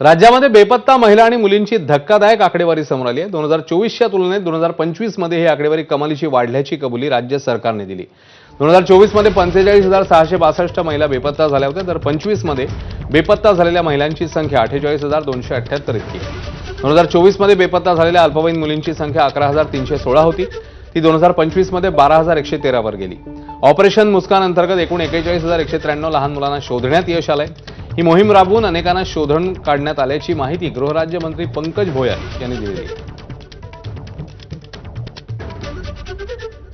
राज्यामध्ये बेपत्ता महिला आणि मुलींची धक्कादायक आकडेवारी समोर आली आहे। 2024च्या तुलनेत 2025 मध्ये ही आकडेवारी कमालीची वाढल्याची कबुली राज्य सरकारने दिली। 2024 मध्ये 45,662 महिला बेपत्ता झाल्या होत्या, तर 25 मध्ये बेपत्ता झालेल्या महिलांची संख्या 48,278 इतकी। 2024 मध्ये बेपत्ता झालेल्या अल्पवयीन मुलींची संख्या 11,316 होती, ती 2025 मध्ये 12,113 वर गेली। ऑपरेशन मुस्कान अंतर्गत एकूण 41,193 लहान मुलांना शोधण्यात यश आलंय। ही मोहीम राबवून अनेकांना शोधून काढण्यात आल्याची माहिती गृहराज्यमंत्री पंकज भोयर यांनी दिली आहे।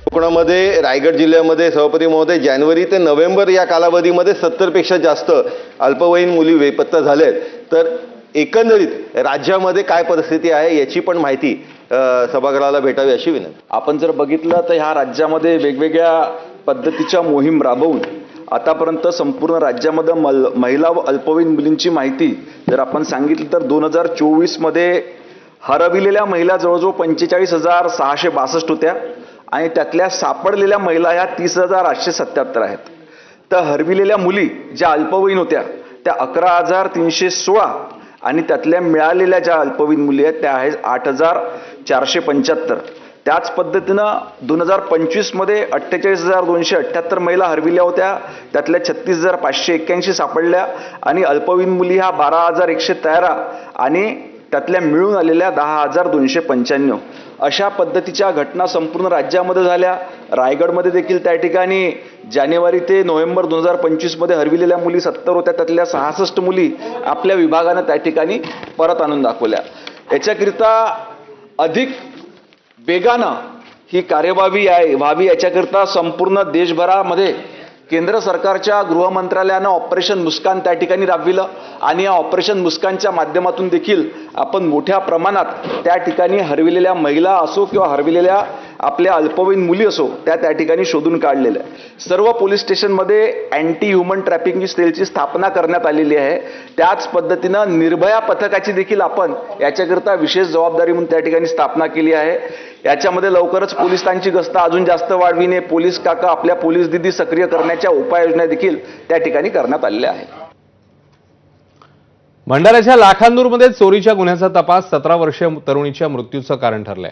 कोकणामध्ये रायगड जिल्ह्यामध्ये सभापती महोदय जानेवारी ते नोव्हेंबर या कालावधीमध्ये 70 पेक्षा जास्त अल्पवयीन मुली बेपत्ता झालेत। तर एकंदरीत राज्यामध्ये काय परिस्थिती आहे याची पण माहिती सभागृहाला भेटावी अशी विनंती। आपण जर बघितलं तर ह्या राज्यामध्ये वेगवेगळ्या पद्धतीच्या मोहीम राबवून आतापर्यंत संपूर्ण राज्यामध्ये महिला व अल्पवयीन मुलींची माहिती जर आपण सांगितली तर 2024 मध्ये हरविलेल्या महिला जवळजवळ 45,662 होत्या आणि त्यातल्या सापडलेल्या महिला ह्या 30,877 आहेत। तर हरविलेल्या मुली ज्या अल्पवयीन होत्या त्या 11,316 आणि त्यातल्या मिळालेल्या ज्या अल्पवयीन मुली आहेत त्या आहेत 8,475। त्याच पद्धतीनं 2025 मध्ये 48,278 महिला हरविल्या होत्या, त्यातल्या 36,581 सापडल्या आणि अल्पवयीन मुली ह्या 12,113 आणि त्यातल्या मिळून आलेल्या 10,295। अशा पद्धतीच्या घटना संपूर्ण राज्यामध्ये झाल्या। रायगडमध्ये देखील त्या ठिकाणी जानेवारी ते नोव्हेंबर 2025 मध्ये हरविलेल्या मुली 70 होत्या, त्यातल्या 66 मुली आपल्या विभागानं त्या ठिकाणी परत आणून दाखवल्या। याच्याकरिता अधिक वेगानं ही कार्यवाही व्हावी याच्याकरिता संपूर्ण देशभरामध्ये केंद्र सरकारच्या गृह मंत्रालयानं ऑपरेशन मुस्कान त्या ठिकाणी राबविलं आणि या ऑपरेशन मुस्कानच्या माध्यमातून देखील आपण मोठ्या प्रमाणात त्या ठिकाणी हरविलेल्या महिला असो किंवा हरविलेल्या आपल्या अल्पवयीन मुली असो त्या ठिकाणी शोधून काढलेल्या आहे। सर्व पोलीस स्टेशनमध्ये अँटी ह्युमन ट्रॅफिकिंग सेलची स्थापना करण्यात आलेली आहे। त्याच पद्धतीनं निर्भया पथकाची देखील आपण याच्याकरिता विशेष जबाबदारी म्हणून त्या ठिकाणी स्थापना केली आहे। याच्यामध्ये लवकरच पोलिसांची गस्त अजून जास्त वाढविणे, पोलीस काका आपल्या पोलीस दिदी सक्रिय करण्याच्या उपाययोजना देखील त्या ठिकाणी करण्यात आलेल्या आहेत। भंडाऱ्याच्या लाखांदूरमध्ये चोरीच्या गुन्ह्याचा तपास 17 वर्षीय तरुणीच्या मृत्यूचं कारण ठरलंय।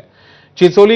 चिचोली